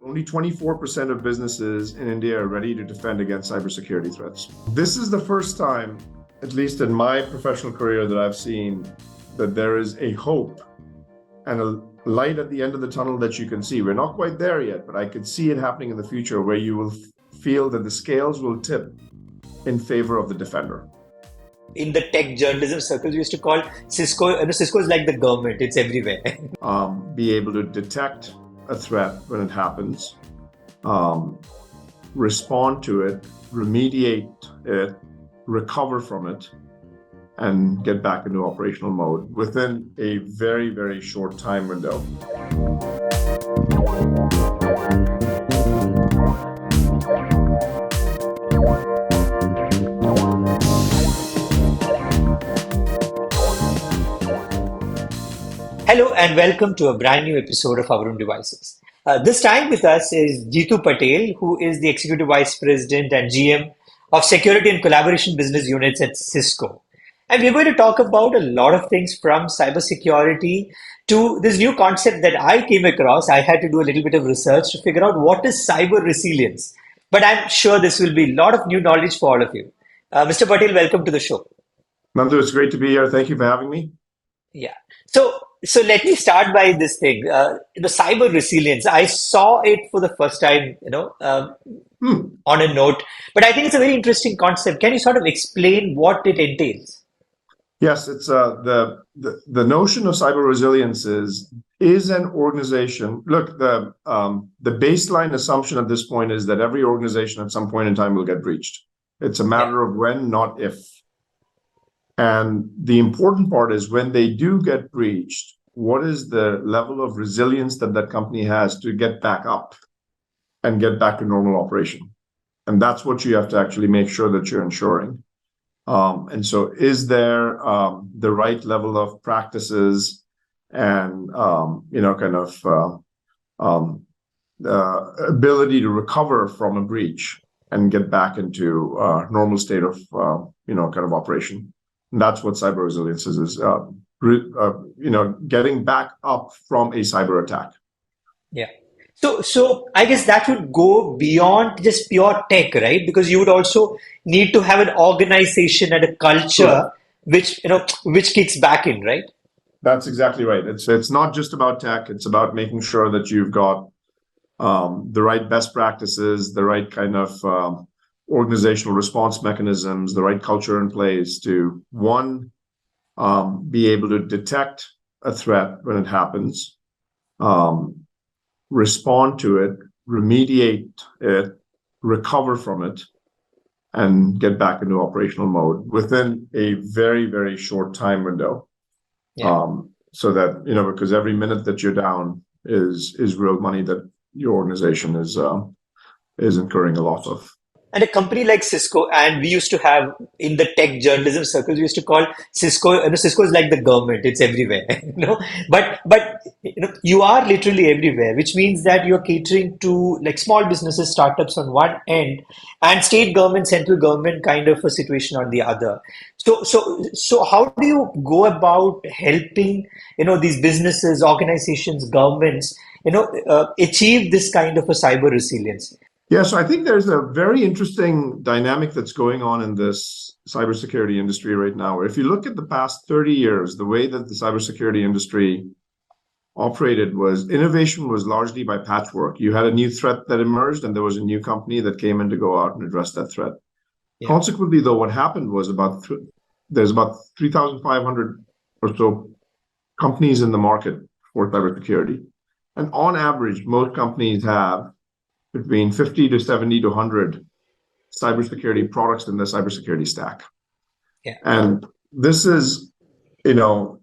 Only 24% of businesses in India are ready to defend against cybersecurity threats. This is the first time, at least in my professional career, that I've seen that there is a hope and a light at the end of the tunnel that you can see. We're not quite there yet, but I could see it happening in the future where you will feel that the scales will tip in favor of the defender. In the tech journalism circles, we used to call Cisco, Cisco is like the government, it's everywhere. Be able to detect a threat when it happens, respond to it, remediate it, recover from it, and get back into operational mode within a very, very short time window. Hello and welcome to a brand new episode of Our Own Devices. This time with us is Jeetu Patel, who is the Executive Vice President and GM of Security and Collaboration Business Units at Cisco. And we're going to talk about a lot of things from cybersecurity to this new concept that I came across. I had to do a little bit of research to figure out what is cyber resilience. But I'm sure this will be a lot of new knowledge for all of you. Mr. Patel, welcome to the show. Nandu, it's great to be here. Thank you for having me. Yeah. So let me start by this thing. The cyber resilience. I saw it for the first time, on a note. But I think it's a very interesting concept. Can you sort of explain what it entails? Yes, it's the notion of cyber resilience is an organization. Look, the baseline assumption at this point is that every organization at some point in time will get breached. It's a matter of when, not if. And the important part is when they do get breached, what is the level of resilience that that company has to get back up and get back to normal operation? And that's what you have to actually make sure that you're ensuring. And so is there the right level of practices and, ability to recover from a breach and get back into normal state of, operation? And that's what cyber resilience is getting back up from a cyber attack. Yeah. So I guess that would go beyond just pure tech, right? Because you would also need to have an organization and a culture which kicks back in, right? That's exactly right. It's not just about tech. It's about making sure that you've got the right best practices, the right kind of organizational response mechanisms, the right culture in place to, one, be able to detect a threat when it happens, respond to it, remediate it, recover from it, and get back into operational mode within a very, very short time window. Yeah. So that, because every minute that you're down is real money that your organization is incurring a loss of. And a company like Cisco, and we used to have in the tech journalism circles, we used to call Cisco, Cisco is like the government, it's everywhere, but you are literally everywhere, which means that you're catering to like small businesses, startups on one end, and state government, central government kind of a situation on the other. So how do you go about helping, these businesses, organizations, governments, achieve this kind of a cyber resilience? Yeah, so I think there's a very interesting dynamic that's going on in this cybersecurity industry right now. If you look at the past 30 years, the way that the cybersecurity industry operated was innovation was largely by patchwork. You had a new threat that emerged, and there was a new company that came in to go out and address that threat. Yeah. Consequently, though, what happened was there's about 3,500 or so companies in the market for cybersecurity. And on average, most companies have between 50 to 70 to 100 cybersecurity products in the cybersecurity stack. Yeah. And this is, the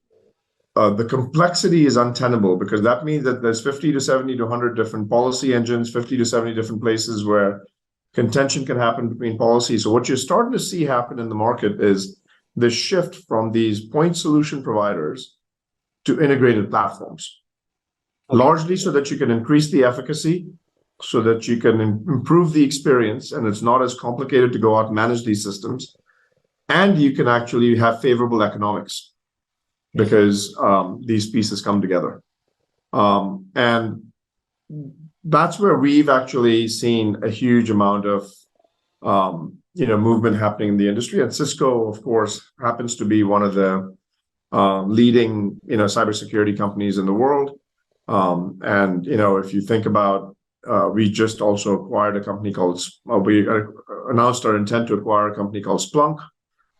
complexity is untenable because that means that there's 50 to 70 to 100 different policy engines, 50 to 70 different places where contention can happen between policies. So what you're starting to see happen in the market is the shift from these point solution providers to integrated platforms, largely so that you can increase the efficacy, so that you can improve the experience, and it's not as complicated to go out and manage these systems. And you can actually have favorable economics because these pieces come together. And that's where we've actually seen a huge amount of movement happening in the industry. And Cisco, of course, happens to be one of the leading cybersecurity companies in the world. And if you think about, we just also acquired a company called, we announced our intent to acquire a company called Splunk.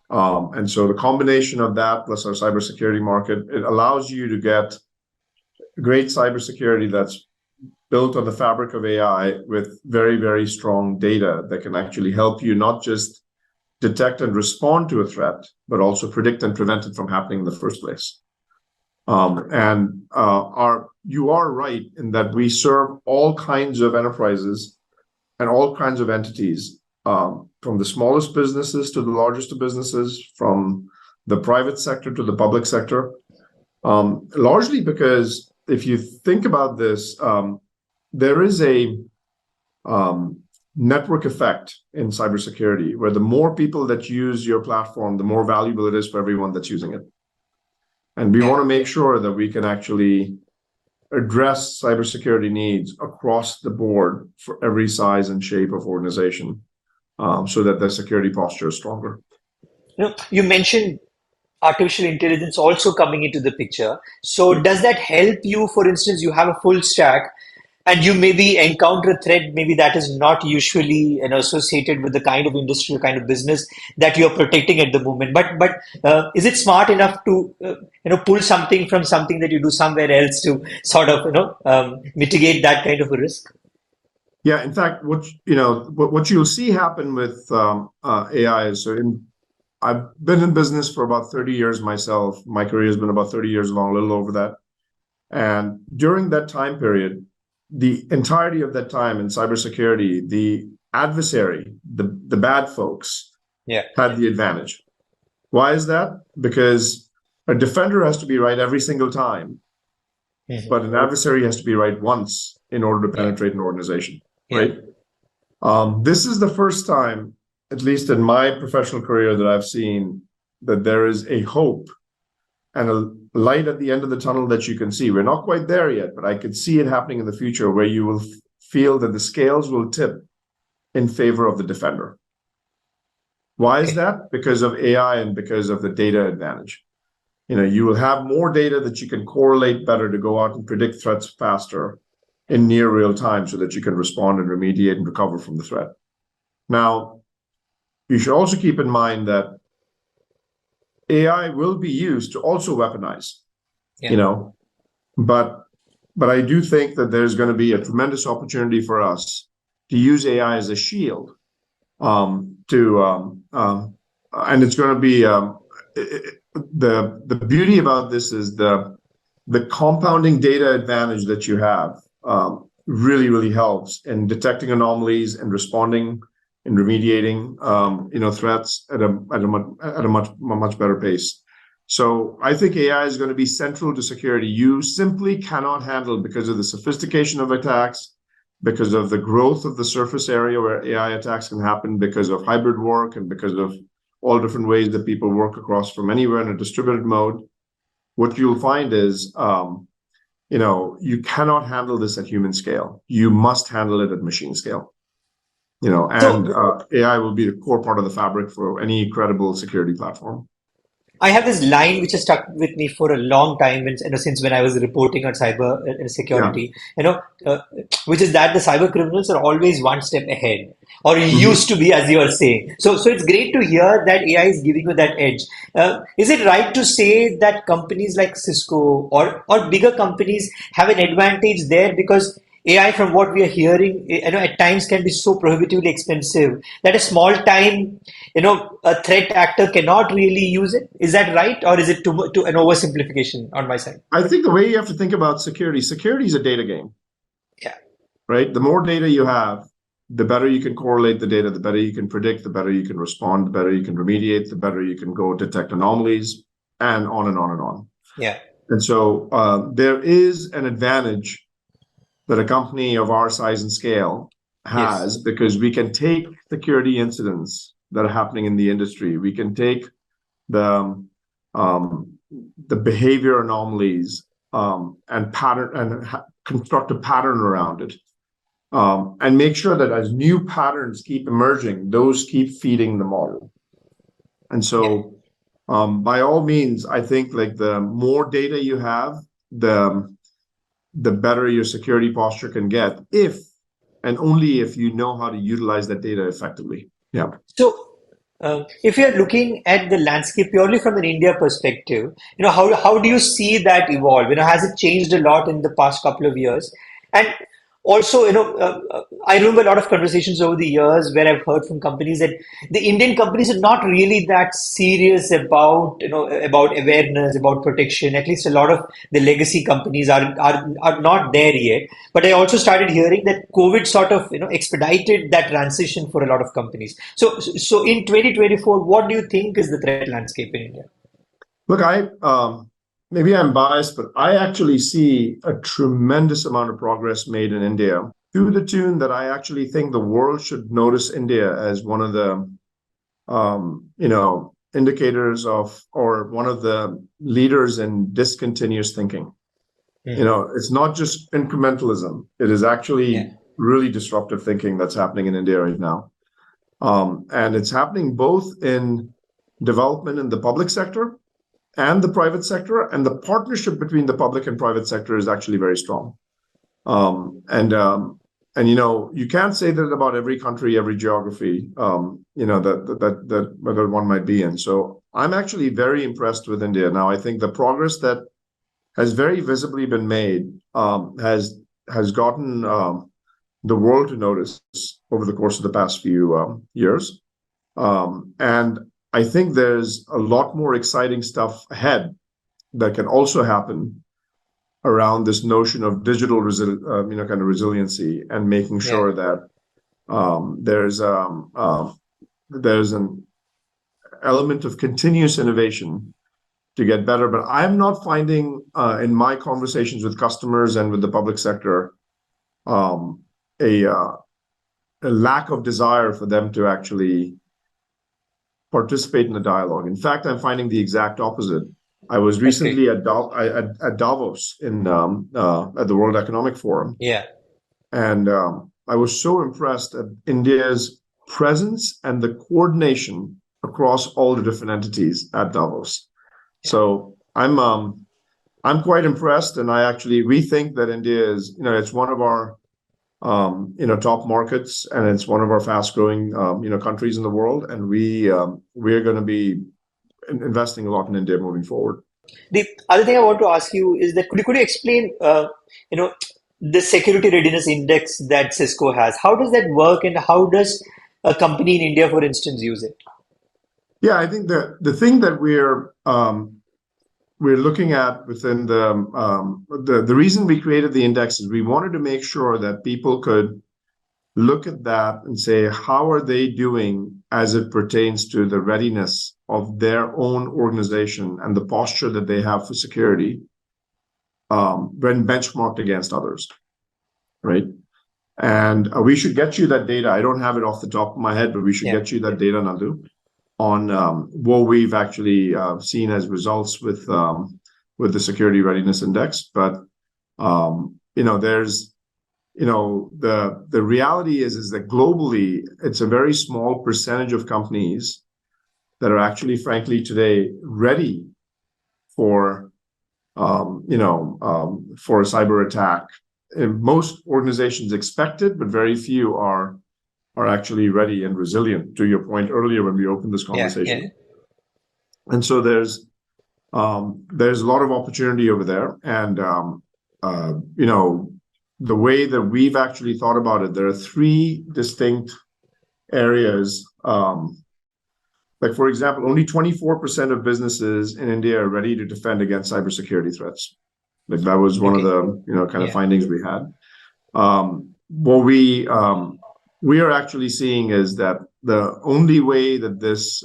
And so the combination of that plus our cybersecurity market, it allows you to get great cybersecurity that's built on the fabric of AI with very, very strong data that can actually help you not just detect and respond to a threat, but also predict and prevent it from happening in the first place. You are right in that we serve all kinds of enterprises and all kinds of entities, from the smallest businesses to the largest of businesses, from the private sector to the public sector, largely because if you think about this, there is a network effect in cybersecurity where the more people that use your platform, the more valuable it is for everyone that's using it. And we want to make sure that we can actually address cybersecurity needs across the board for every size and shape of organization, so that the security posture is stronger. You mentioned artificial intelligence also coming into the picture. So does that help you? For instance, you have a full stack and you maybe encounter a threat maybe that is not usually associated with the kind of industry or kind of business that you're protecting at the moment. But is it smart enough to pull something from something that you do somewhere else to sort of mitigate that kind of a risk? Yeah, in fact, what you'll see happen with AI is, I've been in business for about 30 years myself. My career has been about 30 years long, a little over that. And during that time period, the entirety of that time in cybersecurity, the adversary, the bad folks, had the advantage. Why is that? Because a defender has to be right every single time, but an adversary has to be right once in order to penetrate an organization, right? This is the first time, at least in my professional career, that I've seen that there is a hope and a light at the end of the tunnel that you can see. We're not quite there yet, but I could see it happening in the future where you will feel that the scales will tip in favor of the defender. Why is that? Because of AI and because of the data advantage. You will have more data that you can correlate better to go out and predict threats faster in near real time so that you can respond and remediate and recover from the threat. Now, you should also keep in mind that AI will be used to also weaponize, but I do think that there's going to be a tremendous opportunity for us to use AI as a shield, and it's going to be the beauty about this is the compounding data advantage that you have really, really helps in detecting anomalies and responding and remediating threats at a much better pace. So I think AI is going to be central to security. You simply cannot handle, because of the sophistication of attacks, because of the growth of the surface area where AI attacks can happen, because of hybrid work and because of all different ways that people work across from anywhere in a distributed mode. What you'll find is, you cannot handle this at human scale. You must handle it at machine scale. AI will be the core part of the fabric for any credible security platform. I have this line which has stuck with me for a long time, since when I was reporting on cyber security, which is that the cyber criminals are always one step ahead, or used to be, as you are saying. So it's great to hear that AI is giving you that edge. Is it right to say that companies like Cisco or bigger companies have an advantage there because AI, from what we are hearing, at times can be so prohibitively expensive that a small time, a threat actor cannot really use it? Is that right? Or is it too an oversimplification on my side? I think the way you have to think about security is a data game. Yeah. Right? The more data you have, the better you can correlate the data, the better you can predict, the better you can respond, the better you can remediate, the better you can go detect anomalies, and on and on and on. Yeah. And so there is an advantage that a company of our size and scale has, because we can take security incidents that are happening in the industry. We can take the behavior anomalies and construct a pattern around it. and make sure that as new patterns keep emerging, those keep feeding the model. And Yeah. so, by all means, I think like the more data you have, the better your security posture can get, if and only if you know how to utilize that data effectively. Yeah. So, if you're looking at the landscape purely from an India perspective, how do you see that evolve? Has it changed a lot in the past couple of years? And also, I remember a lot of conversations over the years where I've heard from companies that the Indian companies are not really that serious about, about awareness, about protection. At least a lot of the legacy companies are not there yet. But I also started hearing that COVID sort of, expedited that transition for a lot of companies. So in 2024, what do you think is the threat landscape in India? Look, maybe I'm biased, but I actually see a tremendous amount of progress made in India, to the tune that I actually think the world should notice India as one of the, indicators of, or one of the leaders in discontinuous thinking. It's not just incrementalism. It is Yeah, actually really disruptive thinking that's happening in India right now. And it's happening both in development in the public sector and the private sector, and the partnership between the public and private sector is actually very strong. And you can't say that about every country, every geography, that whether one might be in. So I'm actually very impressed with India. Now, I think the progress that has very visibly been made has gotten the world to notice over the course of the past few years. And I think there's a lot more exciting stuff ahead that can also happen around this notion of digital kind of resiliency, and making yeah. sure that there's an element of continuous innovation to get better. But I'm not finding in my conversations with customers and with the public sector a lack of desire for them to actually participate in the dialogue. In fact, I'm finding the exact opposite. I was That's great. recently at Davos at the World Economic Forum, Yeah, and I was so impressed at India's presence and the coordination across all the different entities at Davos. yeah. So I'm quite impressed, and we think that India is, it's one of our top markets, and it's one of our fast-growing countries in the world, and we're going to be investing a lot in India moving forward. The other thing I want to ask you is that could you explain, you know, the security readiness index that Cisco has? How does that work, and how does a company in India, for instance, use it? Yeah, I think the thing that we're looking at within the reason we created the index is we wanted to make sure that people could look at that and say, how are they doing as it pertains to the readiness of their own organization and the posture that they have for security when benchmarked against others, right? And we should get you that data. I don't have it off the top of my head, but we should Yeah, get you that data, Nandu, on what we've actually seen as results with the Security Readiness Index. But there's the reality is that globally it's a very small percentage of companies that are actually, frankly, today ready for for a cyber attack. And most organizations expect it, but very few are actually ready and resilient, to your point earlier when we opened this yeah, yeah, conversation. And so there's a lot of opportunity over there. And the way that we've actually thought about it, there are three distinct areas. Like, for example, only 24% of businesses in India are ready to defend against cybersecurity threats. Like, that was one of okay, the kind of yeah, findings we had. What we are actually seeing is that the only way that this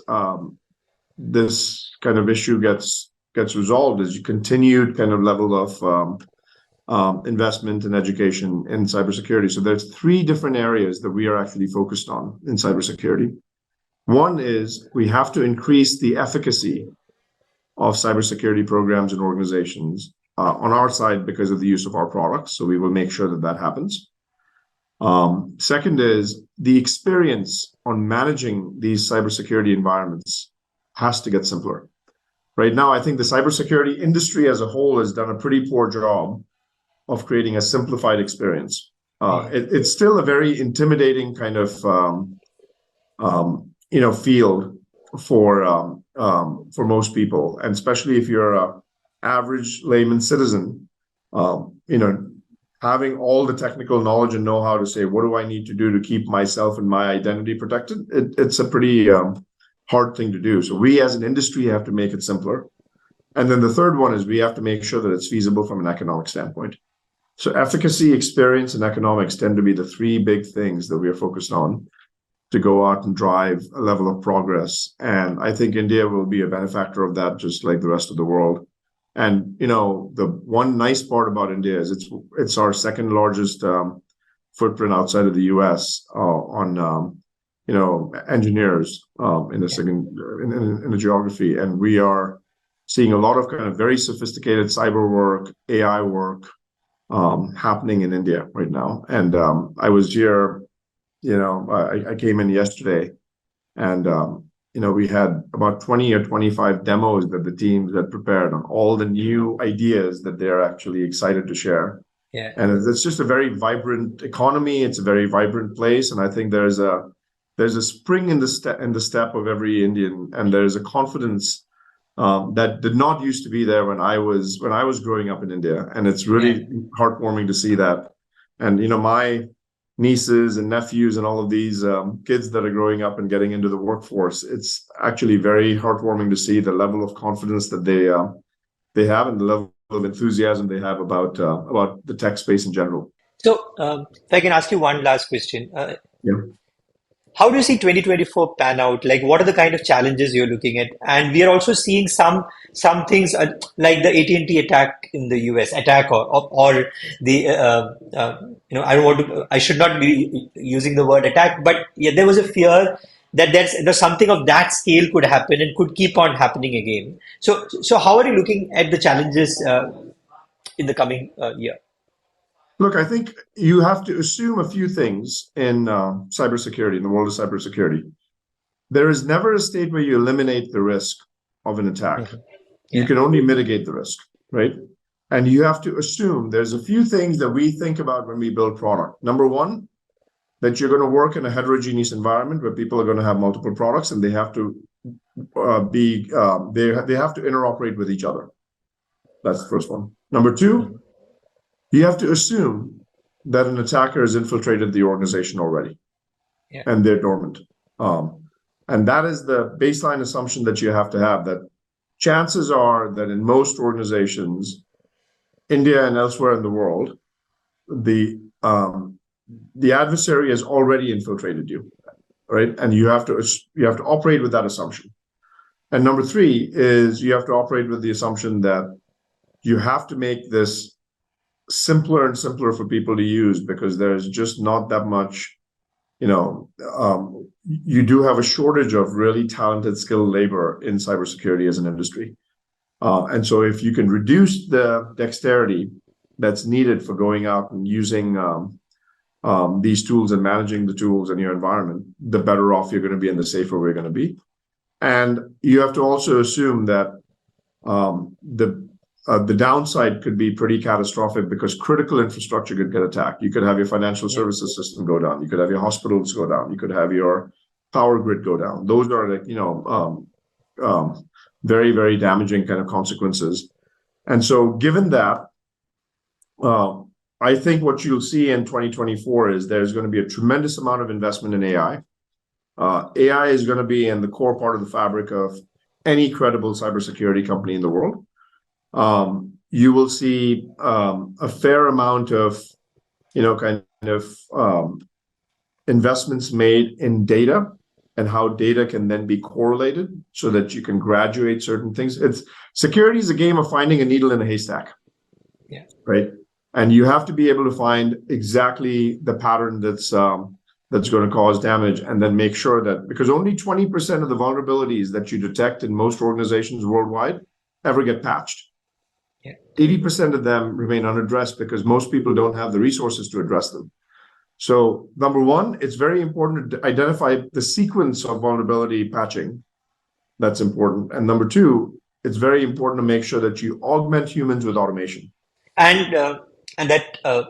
kind of issue gets resolved is continued kind of level of investment and education in cybersecurity. So there's three different areas that we are actually focused on in cybersecurity. One is we have to increase the efficacy of cybersecurity programs and organizations on our side because of the use of our products. So we will make sure that that happens. Second is the experience on managing these cybersecurity environments has to get simpler. Right now, I think the cybersecurity industry as a whole has done a pretty poor job of creating a simplified experience. It's still a very intimidating kind of field for most people, and especially if you're a average layman citizen, having all the technical knowledge and know-how to say, what do I need to do to keep myself and my identity protected? It's a pretty hard thing to do. So we as an industry have to make it simpler. And then the third one is we have to make sure that it's feasible from an economic standpoint. So efficacy, experience, and economics tend to be the three big things that we are focused on to go out and drive a level of progress. And I think India will be a benefactor of that, just like the rest of the world. And, the one nice part about India is it's our second largest footprint outside of the US on engineers in the geography. And we are seeing a lot of kind of very sophisticated cyber work, AI work happening in India right now. And I was here, I came in yesterday, and we had about 20 or 25 demos that the teams had prepared on all the new ideas that they're actually excited to share. Yeah. And it's just a very vibrant economy. It's a very vibrant place. And I think there's a spring in the step of every Indian, and there's a confidence that did not used to be there when I was growing up in India. And it's really heartwarming to see that. And, my nieces and nephews and all of these kids that are growing up and getting into the workforce, it's actually very heartwarming to see the level of confidence that they have and the level of enthusiasm they have about the tech space in general. So, if I can ask you one last question. Yeah. How do you see 2024 pan out? Like, what are the kind of challenges you're looking at? And we are also seeing some things like the AT&T attack in the US, or the I should not be using the word attack, but yeah, there was a fear that there's something of that scale could happen and could keep on happening again. So how are you looking at the challenges in the coming year? Look, I think you have to assume a few things in cybersecurity, in the world of cybersecurity. There is never a state where you eliminate the risk of an attack. Mm-hmm. You can only mitigate the risk, right? And you have to assume there's a few things that we think about when we build product. Number one, that you're going to work in a heterogeneous environment where people are going to have multiple products, and they have to they have to interoperate with each other. That's the first one. Number two, you have to assume that an attacker has infiltrated the organization already, and they're dormant. And that is the baseline assumption that you have to have, that chances are that in most organizations, India and elsewhere in the world, the adversary has already infiltrated you, right? And you have to operate with that assumption. And number three is you have to operate with the assumption that you have to make this simpler and simpler for people to use, because there's just not that much, you do have a shortage of really talented, skilled labor in cybersecurity as an industry. And so if you can reduce the dexterity that's needed for going out and using these tools and managing the tools in your environment, the better off you're going to be and the safer we're going to be. And you have to also assume that the downside could be pretty catastrophic, because critical infrastructure could get attacked. You could have your financial services system go down. You could have your hospitals go down. You could have your power grid go down. Those are very, very damaging kind of consequences. And so given that, I think what you'll see in 2024 is there's going to be a tremendous amount of investment in AI. AI is going to be in the core part of the fabric of any credible cybersecurity company in the world. You will see a fair amount of, investments made in data and how data can then be correlated so that you can graduate certain things. Security is a game of finding a needle in a haystack. Yeah. Right. And you have to be able to find exactly the pattern that's going to cause damage, and then make sure that, because only 20% of the vulnerabilities that you detect in most organizations worldwide ever get patched. 80% of them remain unaddressed because most people don't have the resources to address them. So number one, it's very important to identify the sequence of vulnerability patching. That's important. And number two, it's very important to make sure that you augment humans with automation. And and that uh,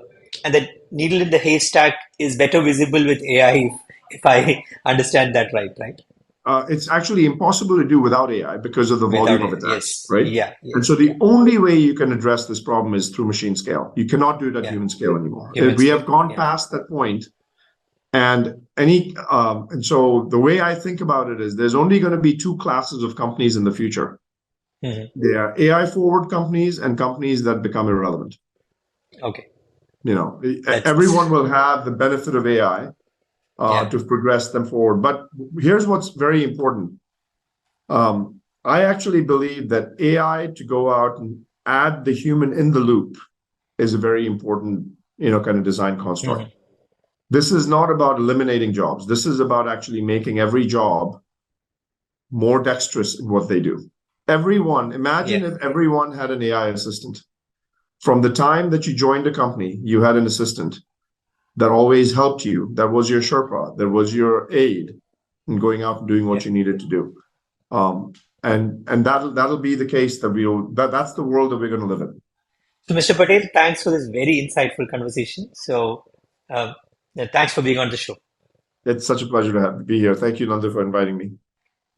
and that needle in the haystack is better visible with AI, if I understand that right, right? It's actually impossible to do without AI because of the Without volume of it, attacks, yes, right? yeah, And yeah, so the yeah, only way you can address this problem is through machine scale. You cannot do it at yeah. human scale anymore. Human We scale, have gone yeah. past that point, and so the way I think about it is there's only going to be two classes of companies in the future. Hmm. They are AI forward companies and companies that become irrelevant. Okay, You know, that's everyone will have the benefit of AI yeah. to progress them forward. But here's what's very important. I actually believe that AI to go out and add the human in the loop is a very important, kind of design construct. Hmm. This is not about eliminating jobs. This is about actually making every job more dexterous in what they do. Imagine Yeah, if everyone had an AI assistant. From the time that you joined a company, you had an assistant that always helped you. That was your Sherpa. That was your aide in going out and doing yeah. what you needed to do. And that'll be the case that's the world that we're going to live in. So, Mr. Patel, thanks for this very insightful conversation. So, yeah, thanks for being on the show. It's such a pleasure to be here. Thank you, Nanda, for inviting me.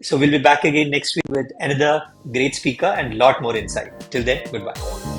So, we'll be back again next week with another great speaker and a lot more insight. Till then, goodbye.